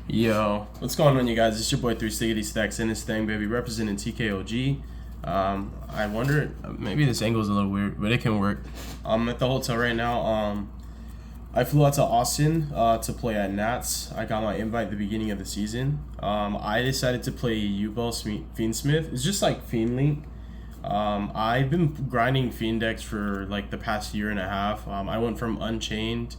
Yo, what's going on, you guys? It's your boy 360 Stacks in this thing, baby, representing TKOG. I wonder, maybe this angle's a little weird, but it can work. I'm at the hotel right now. I flew out to Austin to play at Nats. I got my invite at the beginning of the season. I decided to play YUBEL Fiend Smith. It's just like Fiend Link. I've been grinding Fiend decks for like the past year and a half. I went from Unchained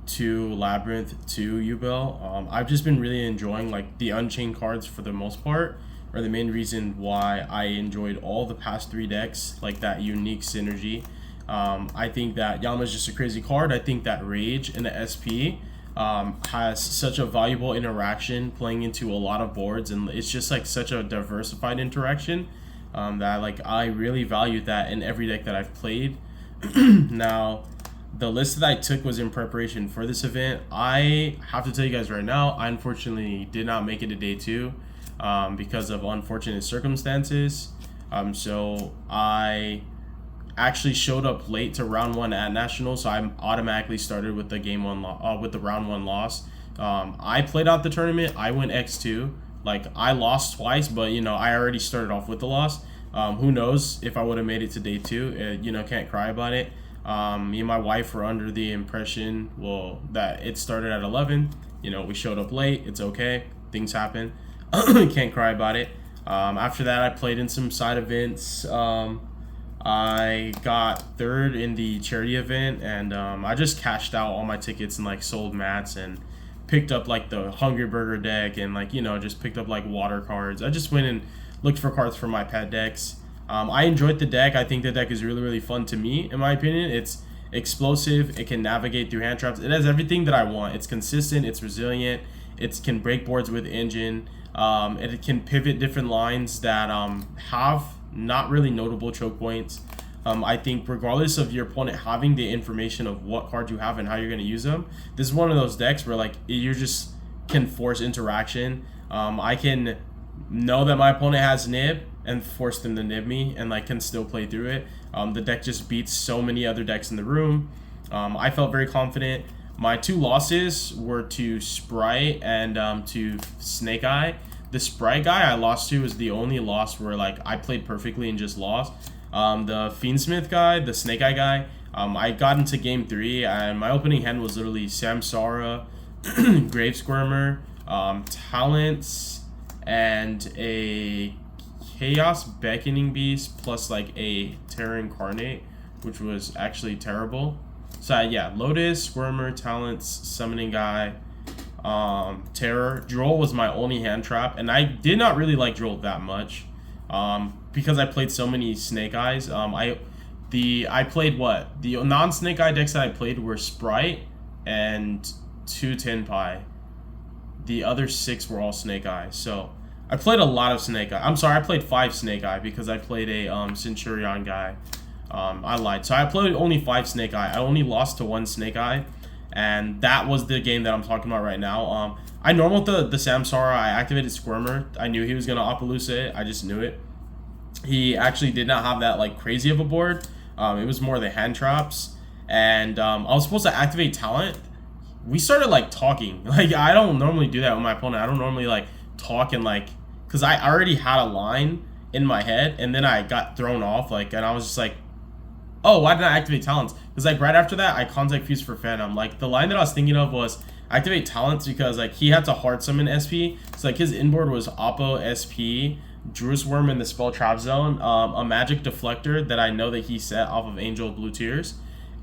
to Labyrinth to YUBEL. I've just been really enjoying like the Unchained cards for the most part, are the main reason why I enjoyed all the past three decks, like that unique synergy. I think that Yama is just a crazy card. I think that Rage in the SP has such a valuable interaction playing into a lot of boards, and it's just like such a diversified interaction that like I really valued that in every deck that I've played. Now, the list that I took was in preparation for this event. I have to tell you guys right now, I unfortunately did not make it to day two because of unfortunate circumstances. So I actually showed up late to round one at Nationals, so I automatically started with the with the round one loss. I played out the tournament. I went X2. Like, I lost twice, but you know, I already started off with the loss. Who knows if I would have made it to day two? You know, can't cry about it. Me and my wife were under the impression, well, that it started at 11. You know, we showed up late. It's okay. Things happen. Can't cry about it. After that, I played in some side events. I got third in the charity event, and I just cashed out all my tickets and like sold mats and picked up like the Hungry Burger deck and like, you know, just picked up like water cards. I just went and looked for cards for my pet decks. I enjoyed the deck. I think the deck is really, really fun to me, in my opinion. It's explosive. It can navigate through hand traps. It has everything that I want. It's consistent. It's resilient. It can break boards with engine. It can pivot different lines that have not really notable choke points. I think regardless of your opponent having the information of what card you have and how you're going to use them, this is one of those decks where like you just can force interaction. I can know that my opponent has nib and force them to nib me and like can still play through it. The deck just beats so many other decks in the room. I felt very confident. My two losses were to Sprite and to Snake Eye. The Sprite guy I lost to is the only loss where like I played perfectly and just lost. The Fiendsmith guy, the Snake Eye guy, I got into game 3 and my opening hand was literally Samsara, Grave Squirmer, Talents, and a Chaos Beckoning Beast plus like a Terror Incarnate, which was actually terrible. So yeah, Lotus, Squirmer, Talents, Summoning Guy, Terror. Droll was my only hand trap, and I did not really like Droll that much because I played so many Snake Eyes. I played what? The non-Snake Eye decks that I played were Sprite and 2 Tin Pie. The other 6 were all Snake Eye. So I played a lot of Snake Eye. I'm sorry, I played 5 Snake Eye because I played a Centurion guy. I lied. So I played only 5 Snake Eye. I only lost to 1 Snake Eye, and that was the game that I'm talking about right now. I normaled the Samsara. I activated Squirmer. I knew he was going to Appaloosa it. I just knew it. He actually did not have that like crazy of a board. It was more the hand traps. And I was supposed to activate Talent. We started like talking. Like, I don't normally do that with my opponent. I don't normally like talk and like, because I already had a line in my head, and then I got thrown off, like, and I was just like, oh, why didn't I activate Talents? Because like right after that, I contact Fuse for Phantom. Like, the line that I was thinking of was activate Talents because like he had to hard summon SP. So like his inboard was Oppo, SP, Druis Worm in the Spell Trap Zone, a Magic Deflector that I know that he set off of Angel Blue Tears,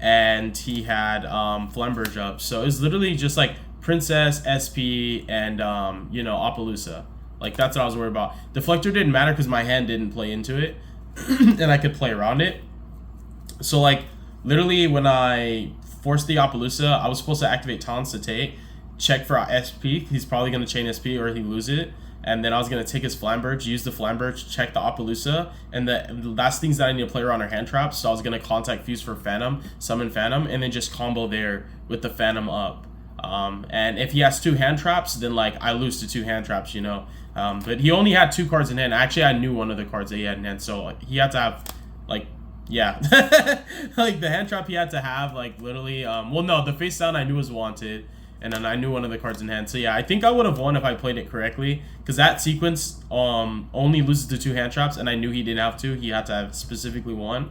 and he had Flamberge up. So it was literally just like Princess, SP, and you know, Appaloosa. Like, that's what I was worried about. Deflector didn't matter because my hand didn't play into it, and I could play around it. So like literally when I forced the Appaloosa, I was supposed to activate Talents to take, check for SP. He's probably going to chain SP or he lose it. And then I was going to take his Flamberge, use the Flamberge, check the Appaloosa, and the last things that I need to play around are hand traps. So I was going to contact Fuse for Phantom, summon Phantom, and then just combo there with the Phantom up. And if he has 2 hand traps, then like I lose to 2 hand traps, you know. But he only had 2 cards in hand. Actually, I knew one of the cards that he had in hand, so like, he had to have like, yeah, like the hand trap he had to have like literally. Well, no, the face down I knew was wanted. and then I knew one of the cards in hand. So yeah, I think I would have won if I played it correctly, because that sequence only loses to 2 hand traps, and I knew he didn't have to. He had to have specifically one.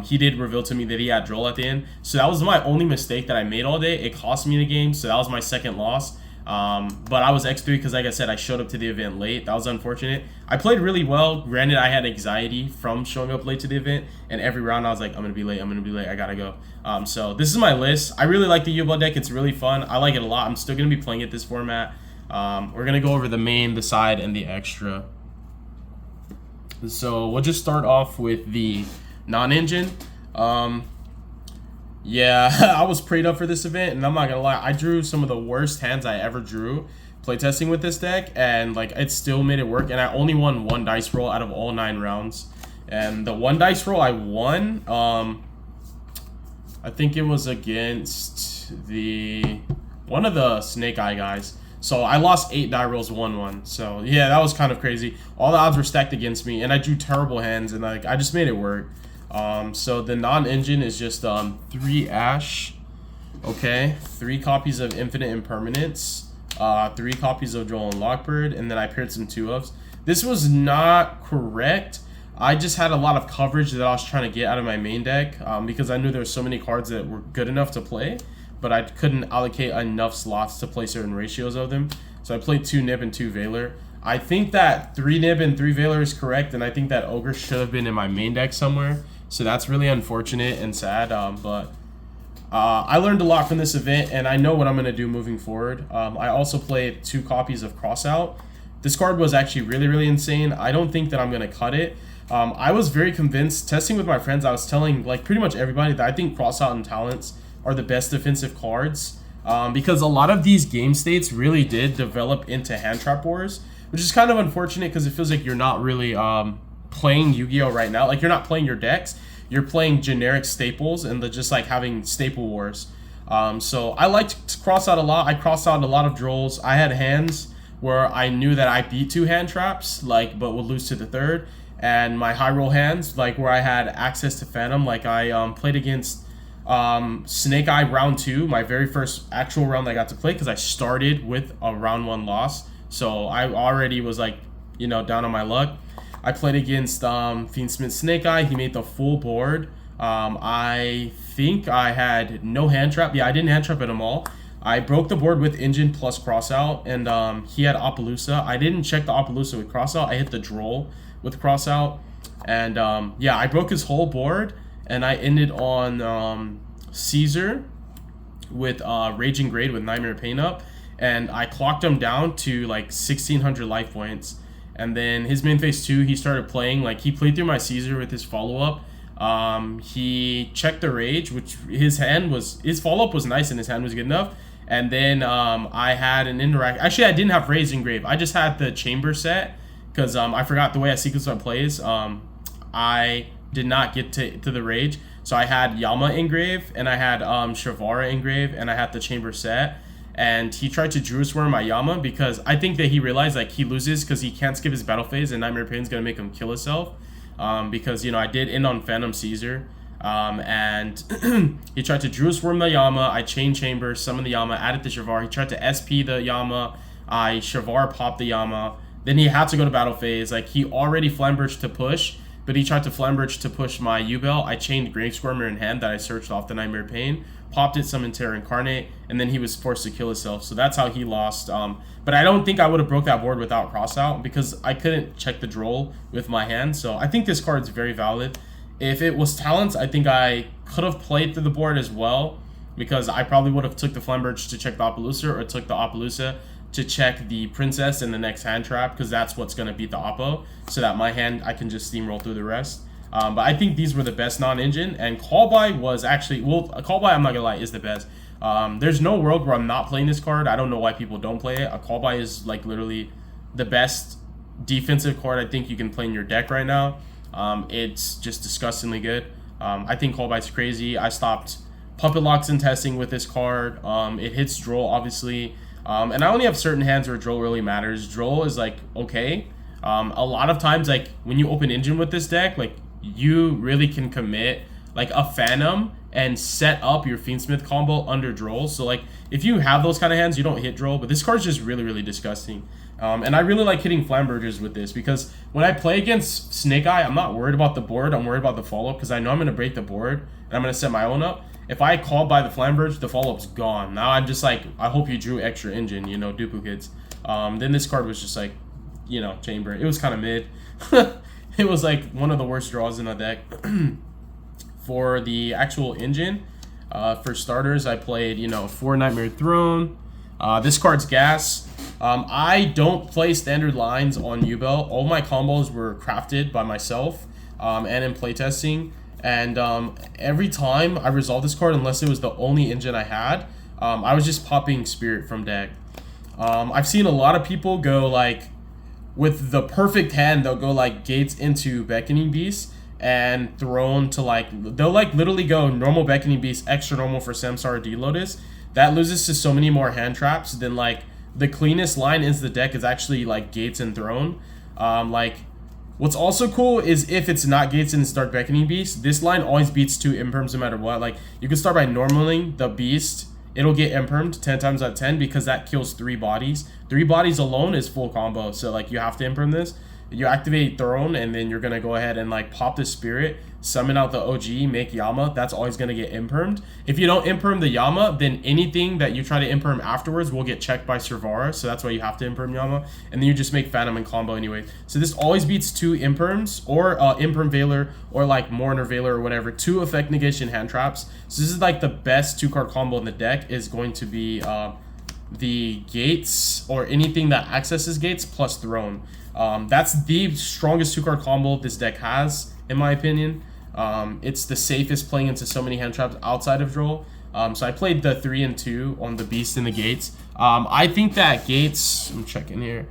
He did reveal to me that he had Droll at the end, so that was my only mistake that I made all day. It cost me the game, so that was my second loss. But I was X3 because, like I said, I showed up to the event late. That was unfortunate. I played really well. Granted, I had anxiety from showing up late to the event, and every round I was like, I'm gonna be late, I gotta go. So this is my list. I really like the YUBEL deck. It's really fun. I like it a lot. I'm still gonna be playing it this format. We're gonna go over the main, the side, and the extra. So we'll just start off with the non-engine. Yeah, I was prayed up for this event, and I'm not gonna lie, I drew some of the worst hands I ever drew playtesting with this deck, and like it still made it work, and I only won 1 dice roll out of all 9 rounds. And the 1 dice roll I won, I think it was against one of the Snake Eye guys. So I lost 8 die rolls, won 1. So yeah, that was kind of crazy. All the odds were stacked against me, and I drew terrible hands, and like I just made it work. So the non-engine is just 3 Ash, okay, 3 copies of Infinite Impermanence, 3 copies of Joel and Lockbird, and then I paired some 2-ofs. This was not correct. I just had a lot of coverage that I was trying to get out of my main deck, because I knew there were so many cards that were good enough to play, but I couldn't allocate enough slots to play certain ratios of them. So I played 2 Nib and 2 Veiler. I think that 3 Nib and 3 Veiler is correct, and I think that Ogre should have been in my main deck somewhere. So that's really unfortunate and sad, but I learned a lot from this event, and I know what I'm going to do moving forward. I also played 2 copies of Crossout. This card was actually really, really insane. I don't think that I'm going to cut it. I was very convinced, testing with my friends, I was telling like pretty much everybody that I think Crossout and Talents are the best defensive cards, because a lot of these game states really did develop into hand trap wars, which is kind of unfortunate because it feels like you're not really playing Yu-Gi-Oh right now. Like, you're not playing your decks, you're playing generic staples and just like having staple wars. So I liked to cross out a lot. I crossed out a lot of Drolls. I had hands where I knew that I beat 2 hand traps, like, but would lose to the 3rd, and my high roll hands, like where I had access to Phantom. Like I played against Snake Eye round 2, my very first actual round that I got to play, because I started with a round 1 loss, so I already was like, you know, down on my luck. I played against Fiendsmith Snake Eye. He made the full board. I think I had no hand trap. Yeah, I didn't hand trap at him all. I broke the board with Engine plus Crossout, and he had Appaloosa. I didn't check the Appaloosa with Crossout. I hit the Droll with Crossout, and yeah, I broke his whole board, and I ended on Caesar with Raging Grade with Nightmare Pain up, and I clocked him down to like 1,600 life points. And then his main phase 2, he started playing, like he played through my Caesar with his follow-up. He checked the Rage, which his follow-up was nice and his hand was good enough. And then I had an interact. Actually, I didn't have Raging Grave. I just had the Chamber set because I forgot the way I sequence my plays. I did not get to the Rage. So I had Yama engrave, and I had Shavara engrave, and I had the Chamber set. And he tried to Druid Worm my Yama because I think that he realized like he loses because he can't skip his battle phase, and Nightmare Pain's gonna make him kill himself. Because, you know, I did end on Phantom Caesar, and he tried to Druid Worm the Yama. I chain Chamber, summon the Yama, added the Shavar. He tried to SP the Yama. I Shavar popped the Yama. Then he had to go to battle phase. Like, he already Flamberge to push, but he tried to Flamberge to push my YUBEL. I chained Grave Squirmer in hand that I searched off the Nightmare Pain, popped it, summoned Terra Incarnate, and then he was forced to kill himself. So that's how he lost. But I don't think I would have broke that board without Crossout because I couldn't check the Droll with my hand. So I think this card's very valid. If it was Talents, I think I could have played through the board as well, because I probably would have took the Flamberge to check the Appaloosa, or took the Appaloosa to check the Princess in the next hand trap, because that's what's going to beat the Oppo, so that my hand, I can just steamroll through the rest. But I think these were the best non-engine, and Call By was actually, well, Call By, I'm not gonna lie, is the best. There's no world where I'm not playing this card. I don't know why people don't play it. A Call By is like literally the best defensive card I think you can play in your deck right now. It's just disgustingly good. I think Call By's crazy. I stopped Puppet Locks in testing with this card. It hits Droll, obviously. And I only have certain hands where Droll really matters. Droll is like, okay. A lot of times, like when you open engine with this deck, like you really can commit like a Phantom and set up your Fiendsmith combo under Droll. So like if you have those kind of hands, you don't hit Droll, but this card's just really, really disgusting. And I really like hitting Flambergers with this because when I play against Snake Eye, I'm not worried about the board. I'm worried about the follow-up because I know I'm going to break the board and I'm going to set my own up. If I call by the Flamberge, the follow-up's gone. Now I'm just like, I hope you drew extra engine, you know, duplicates. Then this card was just like, you know, chamber. It was kind of mid. It was like one of the worst draws in the deck. For the actual engine, for starters, I played, you know, 4 Nightmare Throne. This card's gas. I don't play standard lines on YUBEL. All my combos were crafted by myself and in playtesting. And every time I resolved this card, unless it was the only engine I had, I was just popping Spirit from deck. I've seen a lot of people go like, with the perfect hand, they'll go like Gates into Beckoning Beast and Throne to like, they'll like literally go normal Beckoning Beast, extra normal for Samsara D-Lotus. That loses to so many more hand traps than like, the cleanest line into the deck is actually like Gates and Throne. Like, what's also cool is if it's not Gates and start Beckoning Beast, this line always beats 2 imperms no matter what. Like, you can start by normaling the Beast. It'll get impermed 10 times out of 10 because that kills 3 bodies. 3 bodies alone is full combo. So, like, you have to imperm this. You activate Throne, and then you're going to go ahead and, like, pop the Spirit, summon out the OG, make Yama. That's always going to get impermed. If you don't imperm the Yama, then anything that you try to imperm afterwards will get checked by Servara. So that's why you have to imperm Yama. And then you just make Phantom and combo anyway. So this always beats 2 imperms, or imperm Veiler, or, like, Mourner Veiler, or whatever. 2 effect negation hand traps. So this is, like, the best 2-card combo in the deck is going to be the Gates, or anything that accesses Gates, plus Throne. That's the strongest 2-card combo this deck has, in my opinion. It's the safest playing into so many hand traps outside of Droll. So I played the 3 and 2 on the Beast and the Gates. I think that Gates, I'm checking here,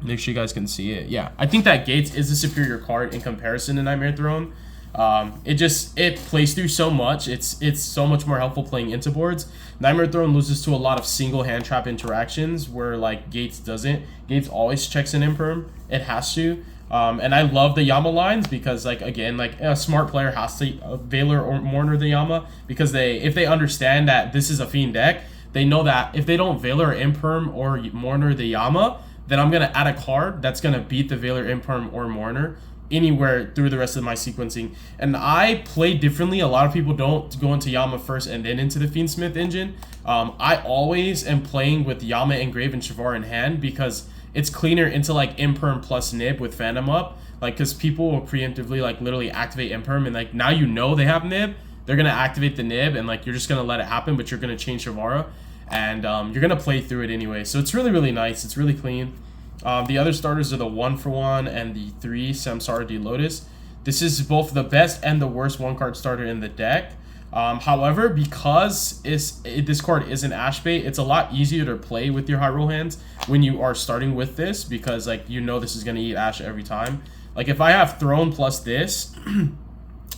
make sure you guys can see it. Yeah, I think that Gates is a superior card in comparison to Nightmare Throne. It plays through so much. It's so much more helpful playing into boards. Nightmare Throne loses to a lot of single hand trap interactions where like Gates doesn't. Gates always checks an imperm. It has to. And I love the Yama lines because, like, again, like a smart player has to Veiler or Mourner the Yama because if they understand that this is a Fiend deck, they know that if they don't Veiler or Imperm or Mourner the Yama, then I'm going to add a card that's going to beat the Veiler, Imperm, or Mourner anywhere through the rest of my sequencing. And I play differently. A lot of people don't go into Yama first and then into the Fiendsmith engine. I always am playing with Yama, Engrave, and Shavar in hand because it's cleaner into like Imperm plus Nib with Phantom up. Like, because people will preemptively like literally activate Imperm, and like now you know they have Nib, they're gonna activate the Nib, and like you're just gonna let it happen, but you're gonna change Shavara, and you're gonna play through it anyway. So it's really, really nice. It's really clean. The other starters are the 1-for-1 and the 3 Samsara D-Lotus. This is both the best and the worst 1-card starter in the deck. However, because this card is an Ash bait, it's a lot easier to play with your high roll hands when you are starting with this because like you know this is going to eat Ash every time. Like if I have Throne plus this,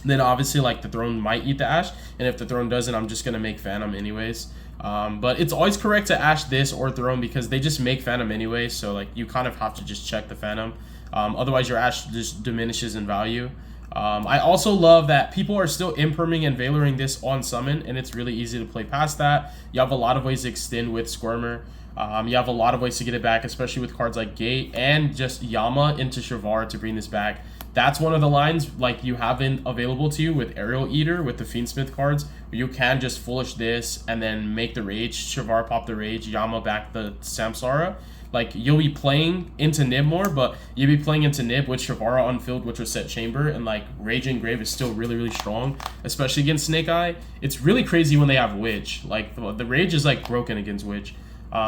then obviously like the Throne might eat the Ash, and if the Throne doesn't, I'm just going to make Phantom anyways. But it's always correct to Ash this or Throne because they just make Phantom anyway, so like you kind of have to just check the Phantom. Otherwise your Ash just diminishes in value. I also love that people are still imperming and Veiloring this on summon, and it's really easy to play past that. You have a lot of ways to extend with Squirmer. You have a lot of ways to get it back, especially with cards like Gate and just Yama into Shavar to bring this back. That's one of the lines like you haven't available to you with Aerial Eater with the Fiendsmith cards, where you can just Foolish this and then make the Rage, Shavar pop the Rage, Yama back the Samsara. Like, you'll be playing into Nib more, but you'll be playing into Nib with Shavara unfilled, which was set Chamber, and, like, Rage Engrave is still really, really strong, especially against Snake Eye. It's really crazy when they have Witch. Like, the Rage is, like, broken against Witch.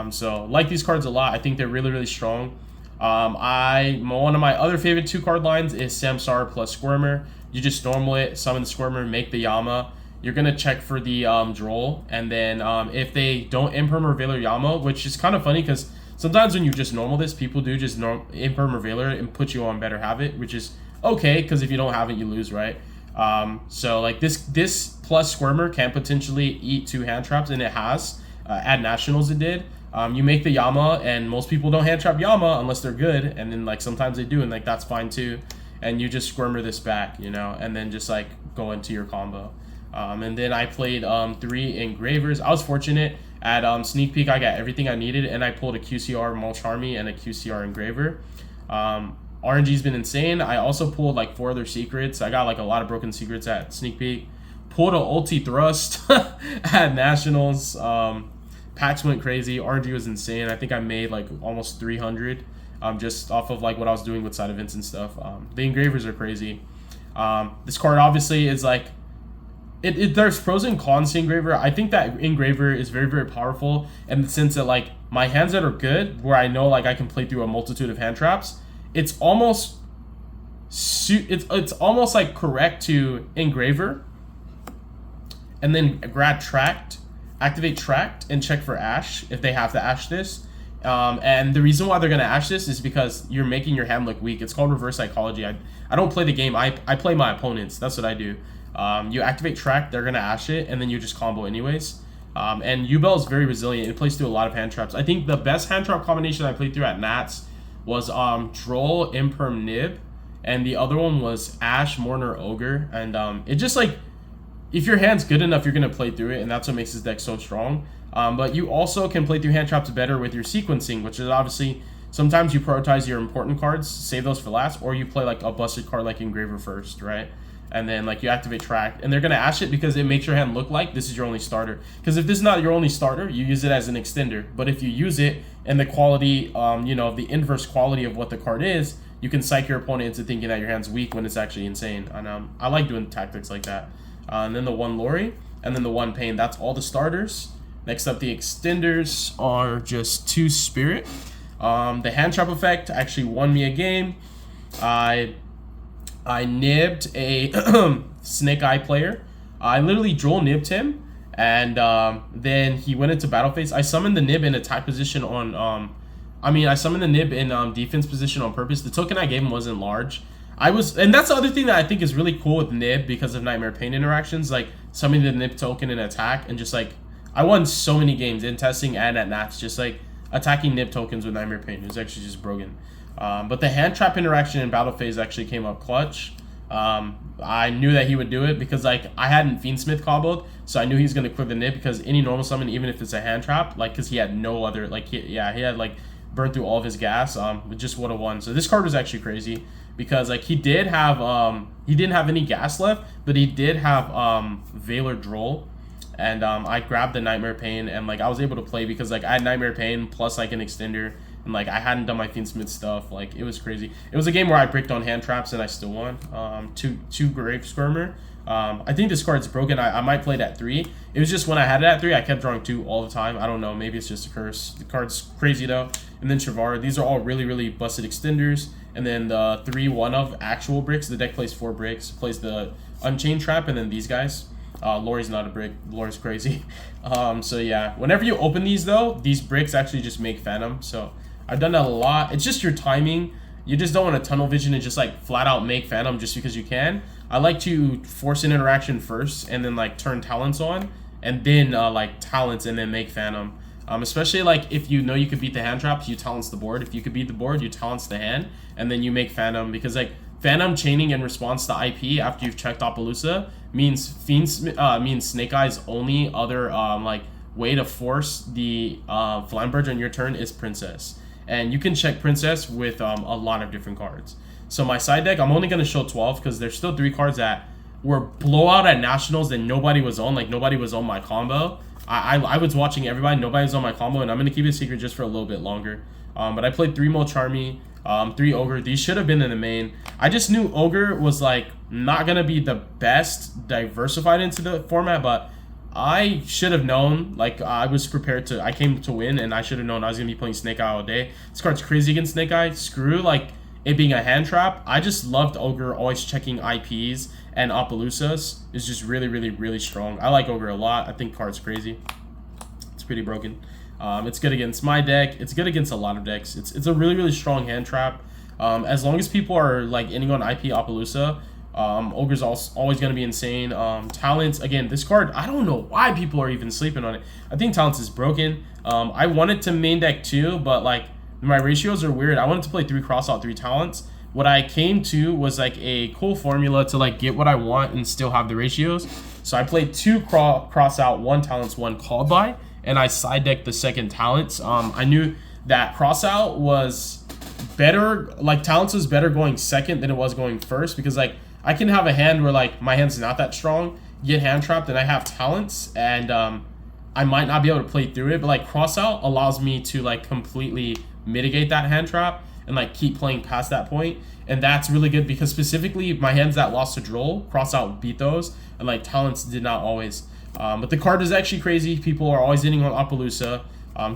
So, like these cards a lot. I think they're really, really strong. One of my other favorite 2-card lines is Samsara plus Squirmer. You just normal it, summon the Squirmer, make the Yama. You're going to check for the Droll, and then if they don't Imperm or Veiler Yama, which is kind of funny because sometimes when you just normal this, people do just Imperm or Veiler and put you on Better Habit, which is okay, because if you don't have it, you lose, right? So, like, this plus Squirmer can potentially eat 2 hand traps, and it has. At Nationals it did. You make the Yama, and most people don't hand trap Yama unless they're good, and then, like, sometimes they do, and, like, that's fine, too. and you just squirmer this back, you know, and then just like go into your combo. And then I played 3 engravers. I was fortunate at sneak peek. I got everything I needed, and I pulled a QCR mulch army and a QCR engraver. RNG's been insane. I also pulled like 4 other secrets. I got like a lot of broken secrets at sneak peek. Pulled a ulti thrust at nationals. Packs went crazy. RNG was insane. I think I made like almost 300 just off of like what I was doing with side events and stuff. The engravers are crazy. This card obviously is like, there's pros and cons to engraver. I think that engraver is very, very powerful in the sense that like my hands that are good, where I know like I can play through a multitude of hand traps, it's almost like correct to engraver and then grab tracked, activate tracked, and check for ash if they have to ash this. And the reason why they're gonna ash this is because you're making your hand look weak. It's called reverse psychology. I don't play the game. I play my opponents. That's what I do. You activate track, they're gonna ash it, and then you just combo anyways. And YUBEL is very resilient. It plays through a lot of hand traps. I think the best hand trap combination I played through at Nats was Droll, Imperm, Nib, and the other one was Ash, Mourner, Ogre. And it just like, if your hand's good enough, you're gonna play through it, and that's what makes this deck so strong. But you also can play through hand traps better with your sequencing, which is obviously sometimes you prioritize your important cards, save those for last, or you play like a busted card like Engraver first, right? And then like you activate track, and they're gonna ash it because it makes your hand look like this is your only starter. Because if this is not your only starter, you use it as an extender. But if you use it and the quality, you know, the inverse quality of what the card is, you can psych your opponent into thinking that your hand's weak when it's actually insane. And I like doing tactics like that. And then the 1 Lori, and then the 1 Pain. That's all the starters. Next up, the extenders are just 2 Spirit. The hand trap effect actually won me a game. I nibbed a Snake Eye player. I literally Droll nibbed him, and then he went into battle phase. I summoned the nib in attack position on, I summoned the nib in defense position on purpose. The token I gave him wasn't large. And that's the other thing that I think is really cool with nib because of Nightmare Pain interactions, like summoning the nib token in attack, and just like, I won so many games in testing and at Nats, just like attacking nib tokens with Nightmare Pain. It was actually just broken. But the hand trap interaction in battle phase actually came up clutch. I knew that he would do it because like I hadn't Fiendsmith comboed, so I knew he was gonna clear the nib because any normal summon, even if it's a hand trap, like because he had no other like he had like burned through all of his gas, it just would have won. So this card was actually crazy because like he didn't have any gas left, but he did have Valor Droll. And I grabbed the Nightmare Pain, and like I was able to play because like I had Nightmare Pain plus like an extender, and like I hadn't done my Fiendsmith stuff. Like it was crazy. It was a game where I bricked on hand traps and I still won. Two Grave Skirmer. I think this card's broken. I might play it at 3. It was just when I had it at 3, I kept drawing 2 all the time. I don't know. Maybe it's just a curse. The card's crazy though. And then Shavara. These are all really, really busted extenders. And then the 3 1-of actual bricks. The deck plays 4 bricks. Plays the Unchained Trap, and then these guys. Lori's not a brick. Lori's crazy. So yeah, whenever you open these though, these bricks actually just make Phantom. So I've done that a lot. It's just your timing. You just don't want to tunnel vision and just like flat out make Phantom just because you can. I like to force an interaction first and then like turn talents on, and then like talents and then make Phantom. Especially like if you know you could beat the hand traps, you talents the board. If you could beat the board, you talents the hand, and then you make Phantom, because like Phantom chaining in response to IP after you've checked Appaloosa means means Snake Eye's only other like way to force the Flamberge on your turn is Princess, and you can check Princess with a lot of different cards. So my side deck, I'm only gonna show 12 because there's still 3 cards that were blowout at nationals that nobody was on. Like nobody was on my combo. I was watching everybody, nobody was on my combo, and I'm gonna keep it secret just for a little bit longer. But I played 3 Molcharmy, 3 Ogre. These should have been in the main. I just knew Ogre was like not gonna be the best diversified into the format, but I should have known. Like I was prepared to. I came to win, and I should have known I was gonna be playing Snake Eye all day. This card's crazy against Snake Eye. Screw like it being a hand trap. I just loved Ogre always checking IPs, and Appaloosas is just really, really, really strong. I like Ogre a lot. I think card's crazy. It's pretty broken. It's good against my deck. It's good against a lot of decks. It's a really, really strong hand trap. As long as people are like ending on IP Appaloosa, Ogre's always going to be insane. Talents, again, this card, I don't know why people are even sleeping on it. I think Talents is broken. I wanted to main deck too, but like my ratios are weird. I wanted to play 3 Crossout, 3 Talents, what I came to was like a cool formula to like get what I want and still have the ratios. So I played 2 cross out, 1 talents, 1 called by, and I side decked the second talents. I knew that cross out was better, like talents was better going second than it was going first, because like I can have a hand where like my hand's not that strong, get hand trapped, and I have talents, and I might not be able to play through it, but like cross out allows me to like completely mitigate that hand trap and like keep playing past that point. And that's really good because specifically my hands that lost to Droll, cross out beat those, and like talents did not always. But the card is actually crazy. People are always hitting on Appaloosa.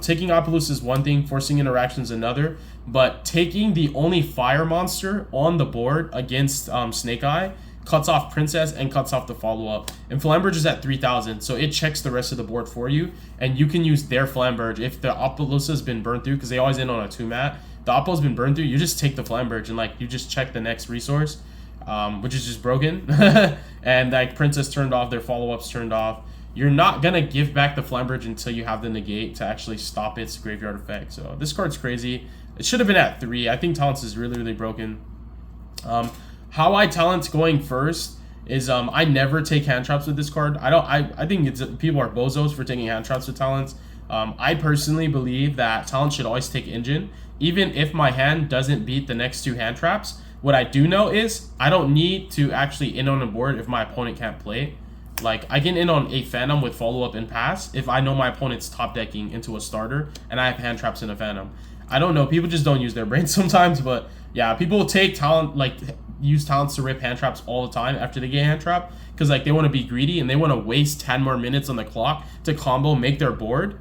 Taking Appaloosa is one thing, forcing interactions another, but taking the only fire monster on the board against Snake Eye cuts off Princess and cuts off the follow-up. And Flamberge is at 3,000, so it checks the rest of the board for you, and you can use their Flamberge. If the Appaloosa has been burned through, because they always end on a 2-mat, the Oppo's been burned through, you just take the Flamberge and like you just check the next resource, which is just broken. And like Princess turned off, their follow-ups turned off. You're not gonna give back the Flamberge until you have the negate to actually stop its graveyard effect. So this card's crazy. It should have been at 3. I think Talents is really, really broken. How I Talents going first is I never take hand traps with this card. I think it's people are bozos for taking hand traps with Talents. I personally believe that Talents should always take Engine, even if my hand doesn't beat the next 2 hand traps. What I do know is I don't need to actually in on a board if my opponent can't play. Like, I can in on a Phantom with follow-up and pass if I know my opponent's top decking into a starter and I have hand traps in a Phantom. I don't know. People just don't use their brains sometimes, but yeah, people take talent, like, use talents to rip hand traps all the time after they get hand trap because, like, they want to be greedy and they want to waste 10 more minutes on the clock to combo, make their board.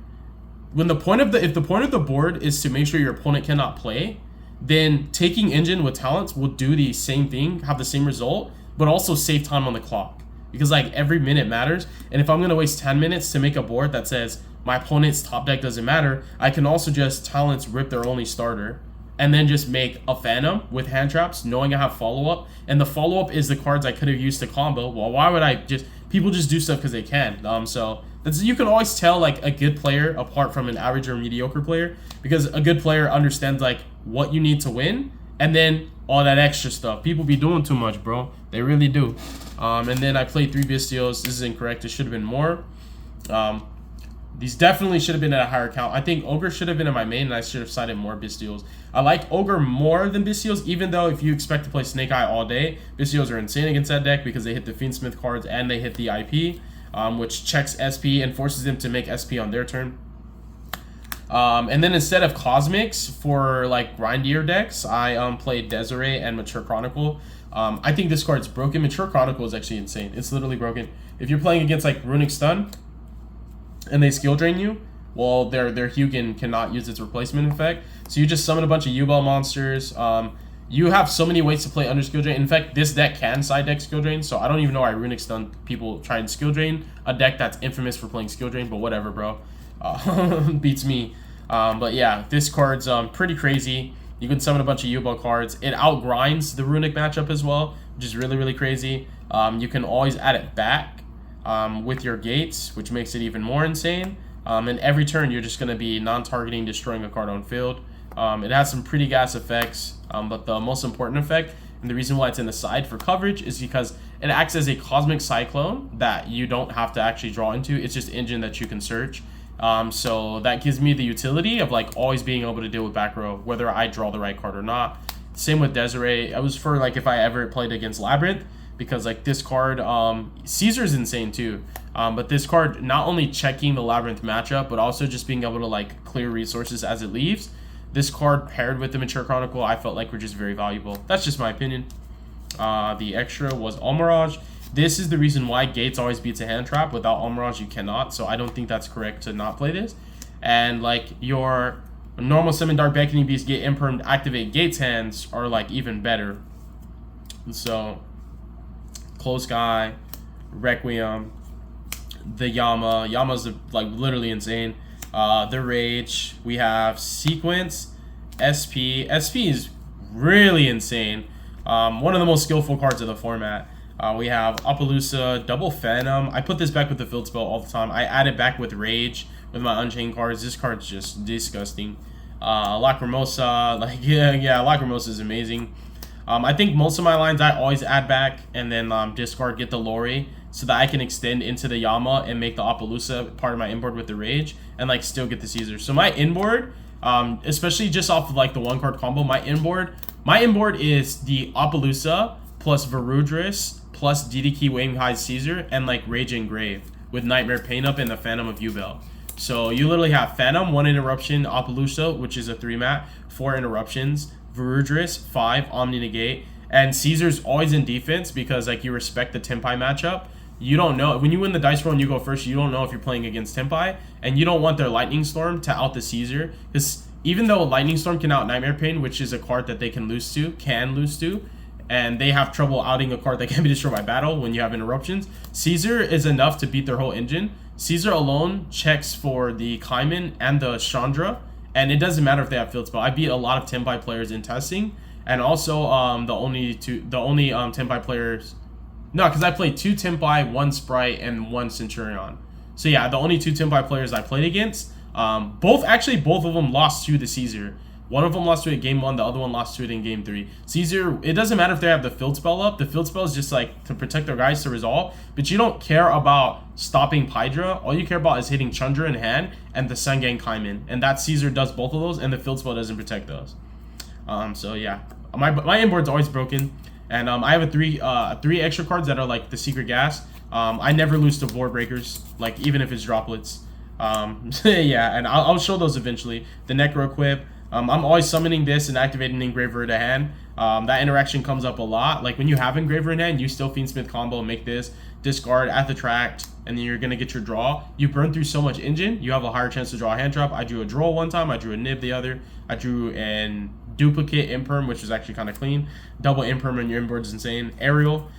When the point of the, if the point of the board is to make sure your opponent cannot play, then taking Engine with talents will do the same thing, have the same result, but also save time on the clock. Because like every minute matters, and if I'm gonna waste 10 minutes to make a board that says my opponent's top deck doesn't matter, I can also just talents rip their only starter and then just make a Phantom with hand traps, knowing I have follow-up, and the follow-up is the cards I could have used to combo. Well, why would I just, people just do stuff because they can. So that's, you can always tell like a good player apart from an average or mediocre player, because a good player understands like what you need to win, and then all that extra stuff. People be doing too much, bro. They really do. And then I played 3 Bystials. This is incorrect. It should have been more. These definitely should have been at a higher count. I think Ogre should have been in my main, and I should have sided more Bystials. I like Ogre more than Bystials, even though if you expect to play Snake Eye all day, Bystials are insane against that deck because they hit the Fiendsmith cards and they hit the IP, which checks SP and forces them to make SP on their turn. And then instead of Cosmics for like grindier decks, I played Desiree and Mature Chronicle. I think this card's broken. Mature Chronicle is actually insane. It's literally broken. If you're playing against like Runic Stun and they skill drain you, well, their Hugin cannot use its replacement effect. So you just summon a bunch of YUBEL monsters. You have so many ways to play under skill drain. In fact, this deck can side deck skill drain, so I don't even know why Runic Stun people try and skill drain a deck that's infamous for playing skill drain, but whatever, bro. Beats me. But yeah, this card's pretty crazy. You can summon a bunch of YUBEL cards. It outgrinds the Runic matchup as well, which is really, really crazy. You can always add it back with your gates, which makes it even more insane. And every turn, you're just going to be non-targeting, destroying a card on field. It has some pretty gas effects, but the most important effect, and the reason why it's in the side for coverage, is because it acts as a Cosmic Cyclone that you don't have to actually draw into. It's just Engine that you can search. So that gives me the utility of like always being able to deal with back row, whether I draw the right card or not. Same with Desiree. It was for like if I ever played against Labyrinth, because like this card, Caesar's insane too. But this card, not only checking the Labyrinth matchup, but also just being able to like clear resources as it leaves. This card paired with the Mature Chronicle, I felt like were just very valuable. That's just my opinion. The extra was Almirage. This is the reason why Gates always beats a hand trap. Without Almirage, you cannot. So I don't think that's correct to not play this. And like your normal Summon Dark Beckoning Beast, get Imperm, activate Gates hands are like even better. So Close Sky, Requiem, the Yama's like literally insane. The Rage, we have Sequence, SP. SP is really insane. One of the most skillful cards of the format. We have Appaloosa, Double Phantom. I put this back with the field spell all the time. I add it back with Rage with my Unchained cards. This card's just disgusting. Lacrimosa, like yeah, Lacrimosa is amazing. I think most of my lines I always add back and then discard, get the Lori, so that I can extend into the Yama and make the Appaloosa part of my inboard with the Rage and like still get the Caesar. So my inboard, especially just off of like the 1-card combo, my inboard is the Appaloosa plus Varudris plus DDK Waving High Caesar and like Rage Engrave with Nightmare Pain up and the Phantom of YUBEL. So you literally have Phantom, 1 interruption, Appaloosa, which is a 3-mat, 4 interruptions, Varudris, 5, Omni Negate, and Caesar's always in defense because like you respect the Tempai matchup. You don't know, when you win the dice roll and you go first, you don't know if you're playing against Tempai, and you don't want their Lightning Storm to out the Caesar, because even though Lightning Storm can out Nightmare Pain, which is a card that they can lose to, and they have trouble outing a card that can be destroyed by battle when you have interruptions, Caesar is enough to beat their whole engine. Caesar alone checks for the Kaiman and the Chandra, and it doesn't matter if they have field spell. I beat a lot of Tempai players in testing, and also the only Tempai players. No, because I played 2 Tempai, 1 Sprite, and 1 Centurion. So yeah, the only 2 Tempai players I played against, both of them lost to the Caesar. One of them lost to it in game 1, the other one lost to it in game 3. Caesar, it doesn't matter if they have the field spell up. The field spell is just like to protect their guys to resolve, but you don't care about stopping Pydra. All you care about is hitting Chandra in hand and the Sangang Kaiman. And that Caesar does both of those, and the field spell doesn't protect those. So yeah, my inboard's always broken. And I have three extra cards that are like the secret gas. I never lose to board breakers, like even if it's droplets. Yeah, and I'll show those eventually. The Necro Equip. I'm always summoning this and activating Engraver to hand. That interaction comes up a lot. Like when you have Engraver in hand, you still Fiendsmith combo, make this, discard at the tract, and then you're going to get your draw. You burn through so much engine, you have a higher chance to draw a hand drop. I drew a draw one time, I drew a nib the other. I drew an duplicate imperm, which is actually kind of clean. Double imperm and your inboard is insane. Aerial.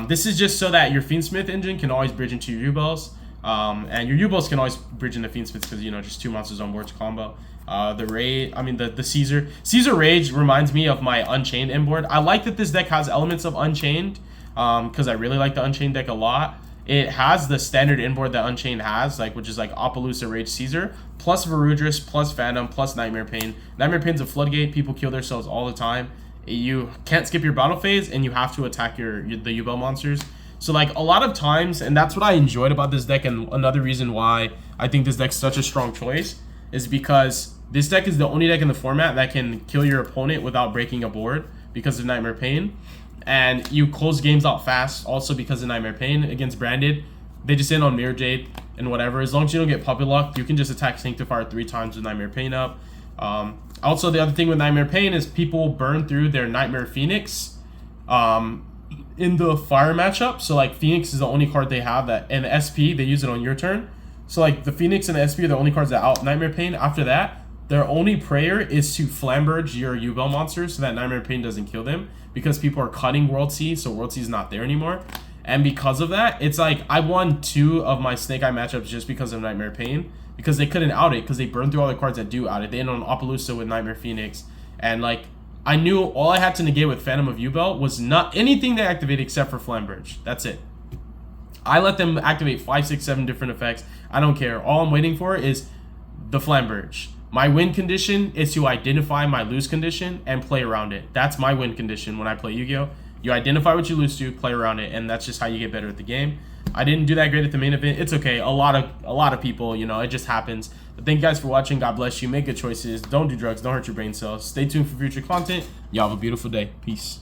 This is just so that your Fiendsmith engine can always bridge into your YUBELs. And your YUBELs can always bridge into Fiendsmiths because, you know, just 2 monsters on board to combo. The Caesar. Caesar Rage reminds me of my Unchained inboard. I like that this deck has elements of Unchained because I really like the Unchained deck a lot. It has the standard inboard that Unchained has, like which is like Appaloosa, Rage, Caesar, plus Varudris, plus Phantom, plus Nightmare Pain. Nightmare Pain's a floodgate. People kill themselves all the time. You can't skip your battle phase, and you have to attack the YUBEL monsters. So like a lot of times, and that's what I enjoyed about this deck, and another reason why I think this deck's such a strong choice is because this deck is the only deck in the format that can kill your opponent without breaking a board because of Nightmare Pain. And you close games out fast also because of Nightmare Pain. Against Branded, they just end on Mirror Jade and whatever. As long as you don't get Puppy Luck, you can just attack Sanctifier 3 times with Nightmare Pain up. Also, the other thing with Nightmare Pain is people burn through their Nightmare Phoenix in the Fire matchup. So like Phoenix is the only card they have that, and SP, they use it on your turn. So like the Phoenix and the SP are the only cards that out Nightmare Pain. After that, their only prayer is to Flamberge your YUBEL monsters so that Nightmare Pain doesn't kill them, because people are cutting World Sea, so World Sea is not there anymore. And because of that, it's like I won 2 of my Snake Eye matchups just because of Nightmare Pain, because they couldn't out it, because they burned through all the cards that do out it. They end on Appaloosa with Nightmare Phoenix, and like I knew all I had to negate with Phantom of YUBEL was not anything they activated except for Flamberge. That's it. I let them activate 5, 6, 7 different effects. I don't care. All I'm waiting for is the Flamberge. My win condition is to identify my lose condition and play around it. That's my win condition when I play Yu-Gi-Oh! You identify what you lose to, play around it, and that's just how you get better at the game. I didn't do that great at the main event. It's okay. A lot of people, you know, it just happens. But thank you guys for watching. God bless you. Make good choices. Don't do drugs. Don't hurt your brain cells. Stay tuned for future content. Y'all have a beautiful day. Peace.